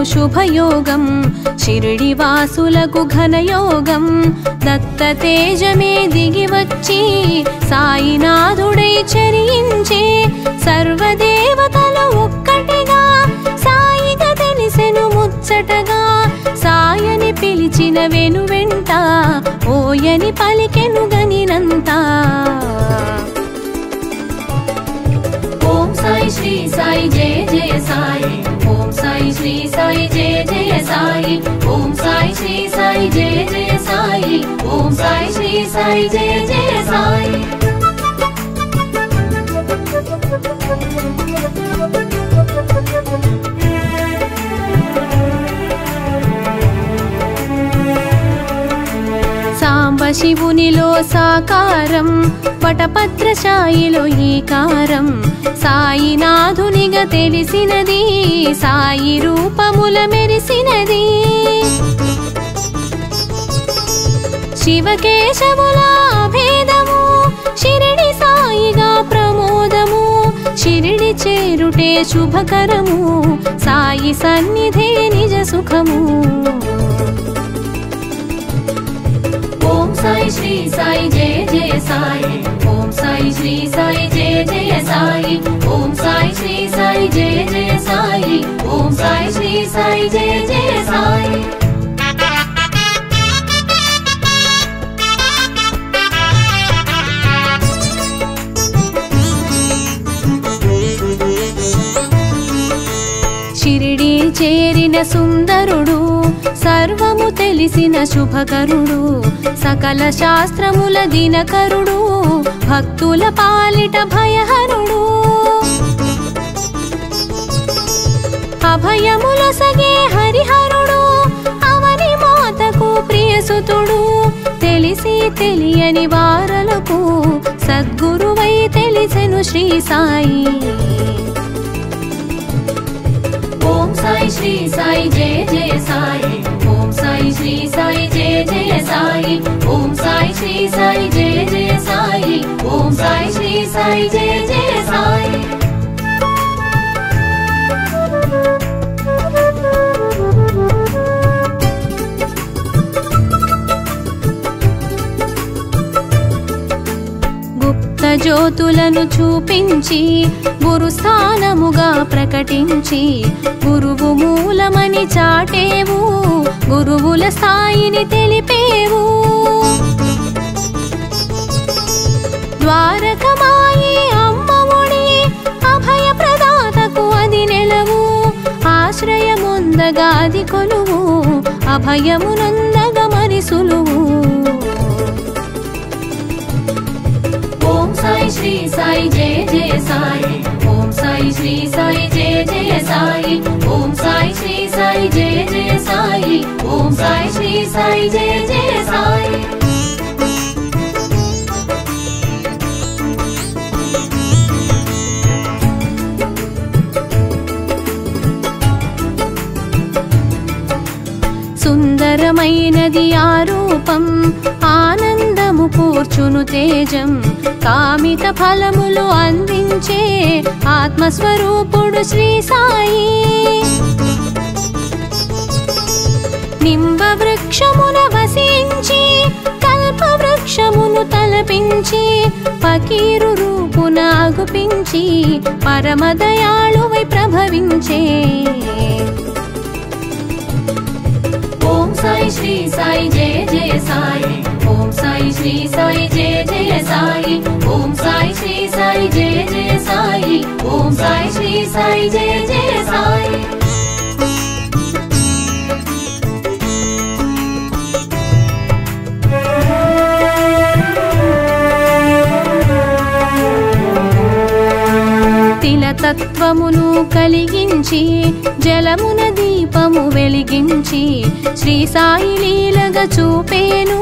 శుభయోగం షిరిడి వాసులకు ఘనయోగం దత్త తేజమే దిగి వచ్చి సాయినాథుడై చరించే సర్వదేవతలు ఒక్కటిగా సాయిగా తెలిసెను ముచ్చటగా సాయని పిలిచిన వెనువెంట ఓయని పలికెను గనినంతా ఓం సాయి శ్రీ సాయి జయ జయ సాయి ఓం సాయి శ్రీ సాయి జయ జయ సాయి ఓం సాయి శ్రీ సాయి జయ జయ సాయి ఓం సాయి శ్రీ సాయి జయ జయ సాయి శివునిలో సాకారం పటపత్రశాయిలో ఈకారం సాయినాథునిగా తెలిసినది సాయి రూపముల మెరిసినది శివకేశవుల భేదము షిరిడి సాయిగా ప్రమోదము షిరిడి చేరుటే శుభకరము సాయి సన్నిధే నిజ సుఖము ఓం సాయి శ్రీ సాయి జయ జయ సాయి ఓం సాయి శ్రీ సాయి జయ జయ సాయి ఓం సాయి శ్రీ సాయి జయ జయ సాయి ఓం సాయి శ్రీ సాయి జయ జయ సాయి షిరిడి చేరిన సుందరుడు సర్వము తెలిసిన శుభకరుడు సకల శాస్త్రముల దినకరుడు భక్తుల పాలిట భయహరుడు అభయముల సగే హరిహరుడు అవని మాతకు ప్రియసుతుడు తెలిసి తెలియని వారలకు సద్గురువై తెలిసెను శ్రీ సాయి ఓం సాయి శ్రీ సాయి జయ జయ సాయి ఓం సాయి శ్రీ సాయి జయ జయ సాయి ఓం సాయి శ్రీ సాయి జయ జయ సాయి ఓం సాయి శ్రీ సాయి జయ జయ సాయి జ్యోతులను చూపించి గురు స్థానముగా ప్రకటించి గురువు మూలమని చాటేవు గురువుల స్థాయిని తెలిపేవు ద్వారకమాయి అమ్మఒడి అభయ ప్రదాతకు అది నెలవు ఆశ్రయముందగా అది కొలువు అభయమునందగా మరి సులువు ఓం సాయి శ్రీ సాయి జయ జయ సాయి ఓం సాయి శ్రీ సాయి జయ జయ సాయి ఓం సాయి శ్రీ సాయి జయ జయ సాయి ఓం సాయి శ్రీ సాయి జయ జయ సాయి సుందరమైనది ఆ రూపం ఆనందము కూర్చును తేజం కామిత ఫలములు అందించే ఆత్మస్వరూపుడు శ్రీ సాయి నింబ వృక్షమున వసించి కల్ప వృక్షమును తలపించి ఫకీరు రూపున అగుపించి పరమదయాళువై ప్రభవించే ఓం సాయి శ్రీ సాయి జయ జయ సాయి ఓం సాయి శ్రీ సాయి జయ జయ సాయి ఓం సాయి శ్రీ సాయి జయ జయ సాయి ఓం సాయి శ్రీ సాయి జయ జయ సాయి తత్వమును కలిగించి జలమున దీపము వెలిగించి శ్రీ సాయి లీలగా చూపేను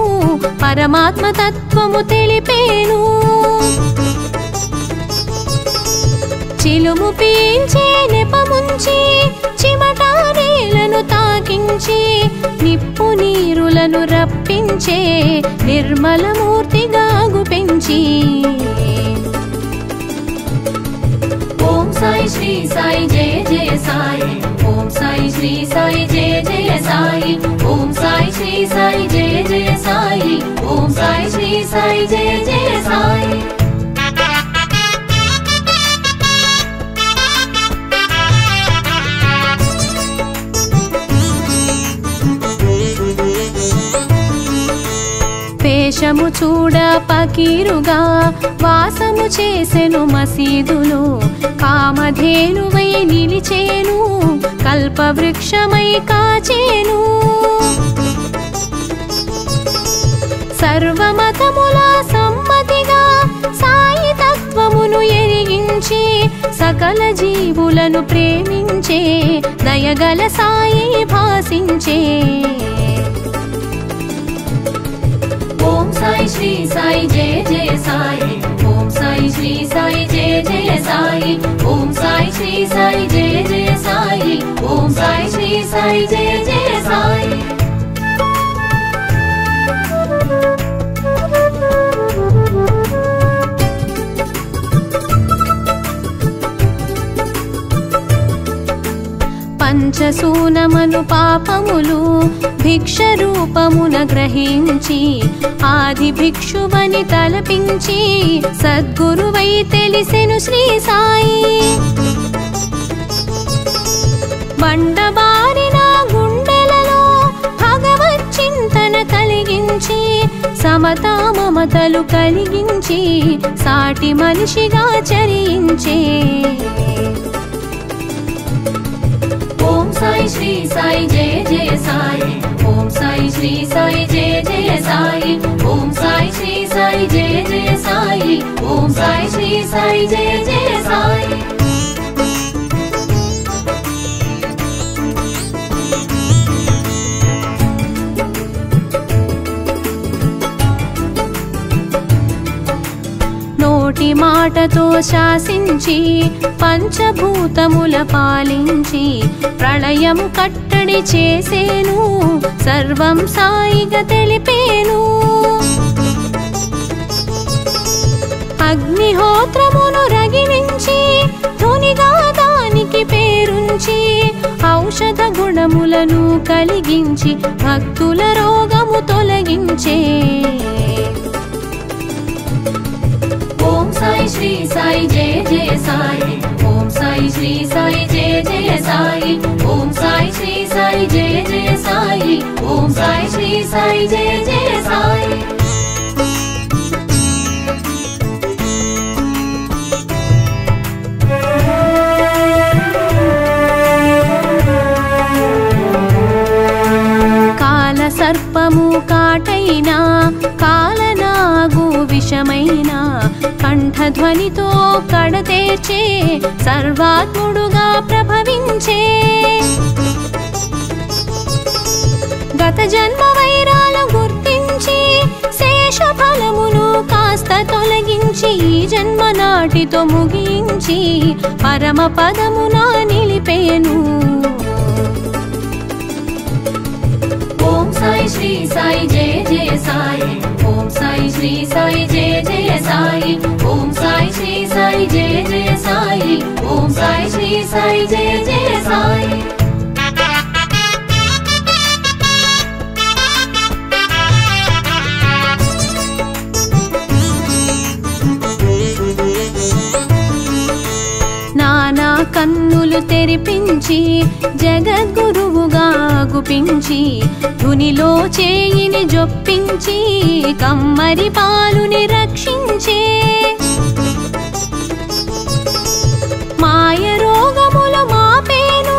పరమాత్మ తత్వము తెలిపేను చిలుము పీల్చే నెపముంచి చిమటారేలను తాకించి నిప్పు నీరులను రప్పించే నిర్మలమూర్తిగా గుపెంచి ఓం సాయి శ్రీ సాయి జయ జయ సాయి ఓం సాయి श्री साई जय जय साई ओम साई श्री साई जय जय साई ओम साई श्री साई जय जय साई వేషము చూడ పకీరుగా వాసము చేసెను మసీదులో కామధేనువై నిలిచేను కల్పవృక్షమై కాచేను సర్వమతముల సమ్మతిగా సాయి తత్వమును ఎరిగించి సకల జీవులను ప్రేమించే దయగల సాయి భాసించే ओम साई श्री साई जय जय साई ओम साई श्री साई जय जय साई ओम साई श्री साई जय जय साई ओम साई श्री साई जय जय साई పంచసూనమను పాపములు భిక్ష రూపమున గ్రహించి ఆది భిక్షువని తలపించి సద్గురువై తెలిసెను శ్రీ సాయి బండబారిన గుండెలలో భగవత్ చింతన కలిగించి సమతా మమతలు కలిగించి సాటి మనిషిగా చరించే ओम साई श्री साई जय जय साई ओम साई श्री साई जय जय साई ओम साई श्री साई जय जय साई ओम साई श्री साई जय जय साई నోటి మాటతో శాసించి పంచభూతముల పాలించి ప్రళయము కట్టడి చేసేను సర్వం సాయిగా తెలిపేను అగ్నిహోత్రమును రగిలించి ధునిగా దానికి పేరుంచి ఔషధ గుణములను కలిగించి భక్తుల రోగము తొలగించే ओम साई श्री साई जय जय साई ओम साई श्री साई जय जय साई ओम साई श्री साई जय जय साई ओम साई श्री साई जय जय साई కాల సర్పము కాటైనా కాలనాగు విషమైన కంఠధ్వనితో కడతేర్చే సర్వాత్ముడుగా ప్రభవించే గత జన్మ వైరాలు గుర్తించి శేష ఫలమును కాస్త తొలగించి ఈ జన్మ నాటితో ముగించి పరమ పదమున నిలిపేను ओम साई श्री साई जय जय साई ओम साई श्री साई जय जय साई ओम साई श्री साई जय जय साई ओम साई श्री साई जय जय साई నానా కన్నులు తెరిపించి జగద్గురువుగా గుపించి ధునిలో చేయిని జొప్పించి కమ్మరి పాలుని రక్షించే మాయ రోగములు మాపేను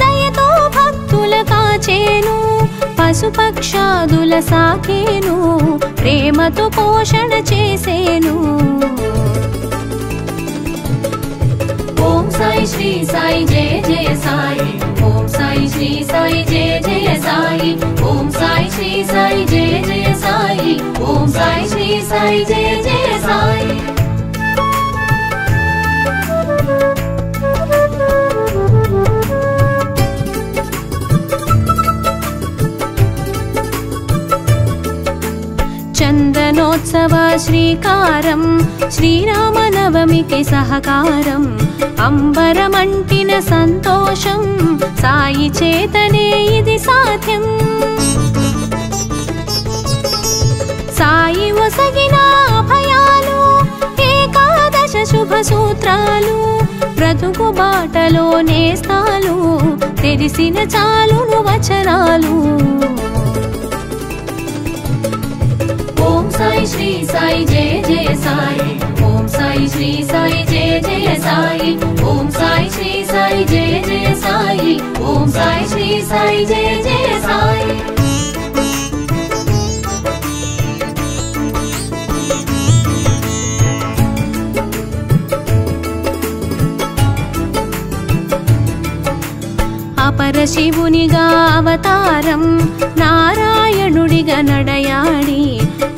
దయతో భక్తుల కాచేను పశుపక్షాదుల సాకేను ప్రేమతో పోషణ చేసేను ओम साई श्री साई जय जय साई ओम साई श्री साई जय जय साई ओम साई श्री साई जय जय साई ओम साई श्री साई जय जय साई చందనోత్సవ శ్రీకారం శ్రీరామనవమికి సహకారం అంబరమంటిన సంతోషం సాయి చేతనే ఇది సాధ్యం సాయి ఒసగిన అభయాలు ఏకాదశ శుభ సూత్రాలు బ్రతుకు బాటలో నేస్తాలు తెలిసిన చాలును వచనాలు ఓం సాయి శ్రీ సాయి జయ జయ సాయి ఓం సాయి శ్రీ సాయి జయ జయ సాయి ఓం సాయి శ్రీ సాయి జయ జయ సాయి ఓం సాయి శ్రీ సాయి జయ జయ సాయి పరశివునిగా అవతారం నారాయణుడిగా నడయాడి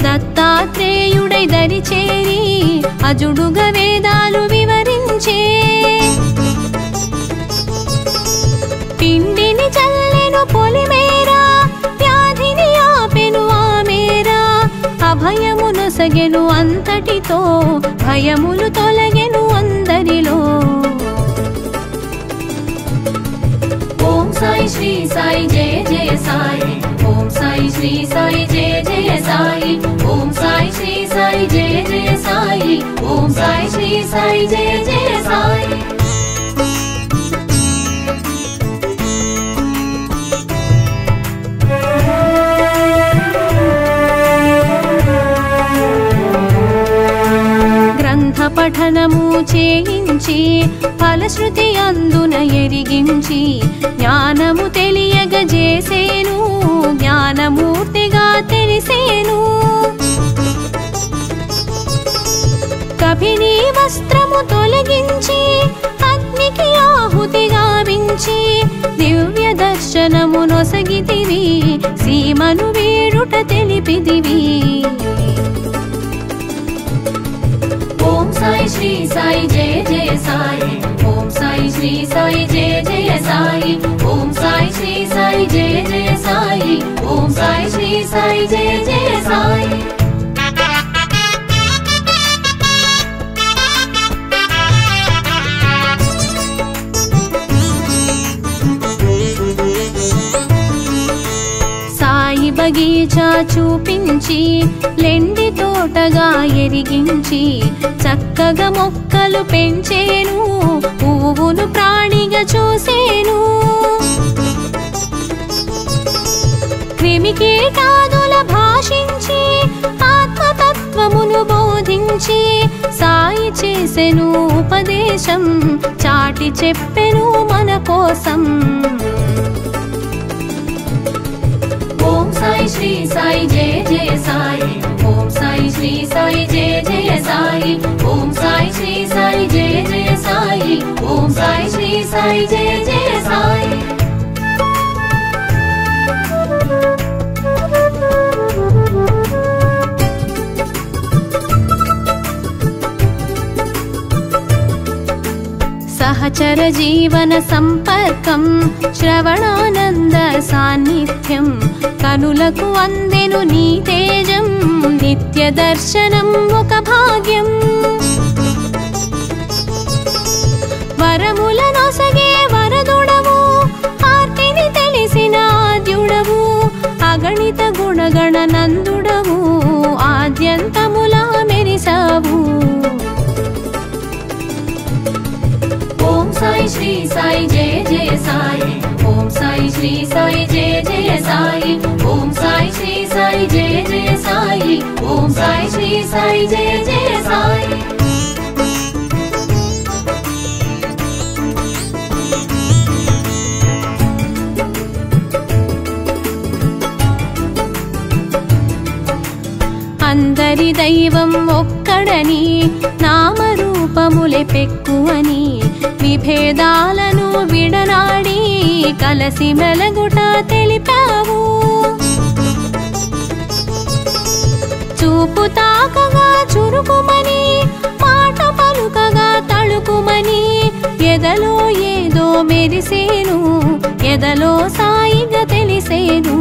దత్తాత్రేయుడై దరిచేరి అజుడుగా వేదాలు వివరించే పిండిని చల్లెను పొలిమేరా వ్యాధిని ఆపెను ఆమేరా అభయమునొసగెను అంతటితో భయములు తొలగెను అందరిలో ఓం సాయి శ్రీ సాయి జయ జయ సాయి ఓం సాయి శ్రీ సాయి జయ జయ సాయి ఓం సాయి శ్రీ సాయి జయ జయ సాయి ఓం సాయి శ్రీ సాయి జయ జయ సాయి గ్రంథ పఠనము చేయించి ఫలశ్రుతి అందున ఎరిగించి జ్ఞానము తెలియగజేసేను జ్ఞానమూర్తిగా తెలిసేను కభిని వస్త్రము తొలగించి అగ్నికి ఆహుతి గావించి దివ్య దర్శనము నొసగితివి సీమను వీడుట తెలిపిదివి ఓం సాయి శ్రీ సాయి జయ జయ సాయి ఓం సాయి శ్రీ సాయి జయ జయ సాయి ఓం సాయి శ్రీ సాయి జయ జయ సాయి ఓం సాయి శ్రీ సాయి జయ జయ సాయి సాయి బగీచా చూపించి లెండి తోటగా ఎరిగించి చక్కగా మొక్కలు పెంచేను పువ్వును ప్రాణిగా చూసేను క్రిమికీటాదుల భాషించి ఆత్మతత్వమును బోధించి సాయి చేసెను ఉపదేశం చాటి చెప్పెను మన కోసం ఓం సాయి శ్రీ సాయి జయ జయ సాయి ఓం సాయి శ్రీ సాయి జయ జయ సాయి ఓం సాయి శ్రీ సాయి జయ జయ సాయి ఓం సాయి శ్రీ సాయి జయ జయ సాయి సహచర జీవన సంపర్కం శ్రవణానంద సాన్నిధ్యం కనులకు అందెను నీ తేజం నిత్య దర్శనం ఒక భాగ్యం వరముల నొసగే వరదుడవు ఆర్తిని తెలిసిన ఆద్యుడవు అగణిత గుణగణ నందుడవు ఆద్యంతములా మెరిసావు ఓం సాయి శ్రీ సాయి జయ జయ సాయి ఓం సాయి శ్రీ సాయి జయ జయ సాయి ఓం సాయి శ్రీ సాయి జయ జయ సాయి ఓం సాయి శ్రీ సాయి జయ జయ సాయి అందరి దైవం ఒక్కడని నామరూపములే పెక్కువని విభేదాలను విడనాడి కలసి మెలగుట తెలిపావు చూపు తాకగా చురుకుమని మాట పలుకగా తళుకుమని ఎదలో ఏదో మెరిసేను ఎదలో సాయిగా తెలిసేను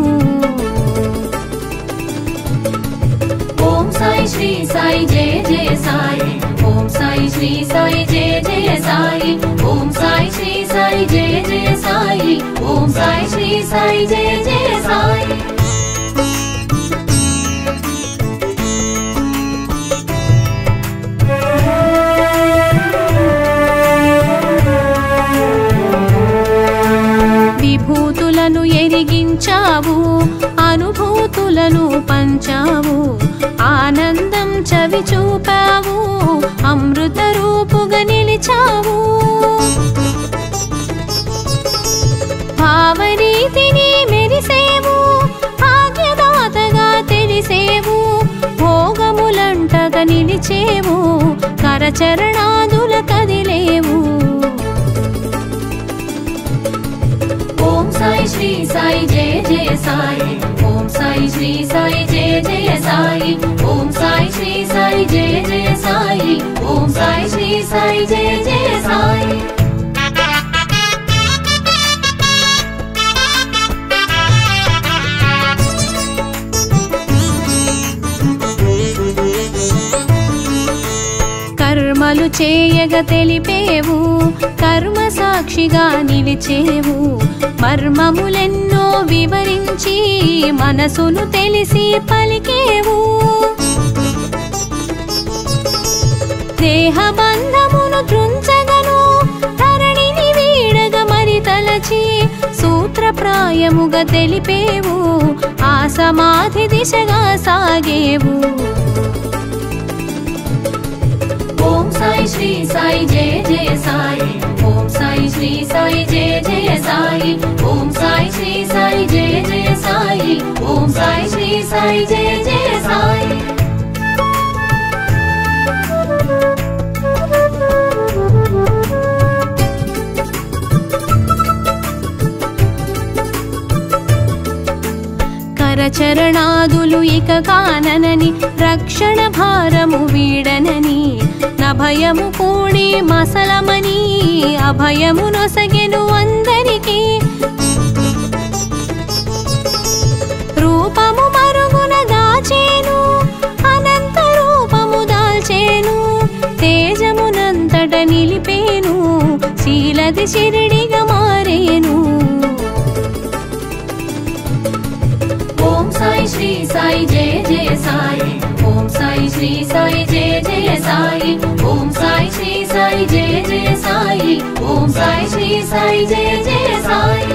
ఓం సాయి శ్రీ సాయి శ్రీ సాయి జయ జయ సాయి ఓం సాయి శ్రీ సాయి జయ జయ సాయి ఓం సాయి శ్రీ సాయి జయ జయ సాయి విభూతులను ఎరిగించావు అనుభూతులను పంచావు ఆనందం చవి చూపావు అమృత రూపుగా నిలిచావు భావరీతిని మెరిసేవు భాగ్యదాతగా తెలిసేవు భోగములంటగా నిలిచేవు కరచరణాదుల కదిలేవు ఓం సాయి శ్రీ సాయి జయ జయ సాయి ఓం సాయి శ్రీ సాయి జయ జయ సాయి ఓం సాయి శ్రీ సాయి జయ జయ సాయి ఓం సాయి శ్రీ సాయి జయ జయ సాయి కర్మలు చేయగ తెలిపేవు కర్మ సాక్షిగా నిలిచేవు మర్మములెన్నో వివరించి మనసును తెలిసి పలికేవు దేహబంధమును త్రుంచగను ధరణిని వీడగ మరి తలచి సూత్రప్రాయముగా తెలిపేవు ఆ సమాధి దిశగా సాగేవు ఓం సాయి శ్రీ సాయి జయ జయ సాయి ఓం సాయి శ్రీ సాయి జయ జయ సాయి ఓం సాయి శ్రీ సాయి జయ జయ సాయి ఓం సాయి శ్రీ సాయి జయ జయ సాయి కరచరణాదులు ఇక కాననని రక్షణ భారము వీడనని నభయము కూడి మసలమని అభయము నొసగెను అందరికీ రూపము మరుగున దాచేను అనంత రూపము దాల్చేను తేజమునంతట నిలిపేను శీలది శిరిడిగా మారేను ఓం సాయి శ్రీ సాయి జయ జయ సాయి ఓం సాయి శ్రీ సాయి జయ జయ సాయి ఓం సాయి శ్రీ సాయి జయ జయ సాయి ఓం సాయి శ్రీ సాయి జయ జయ సాయి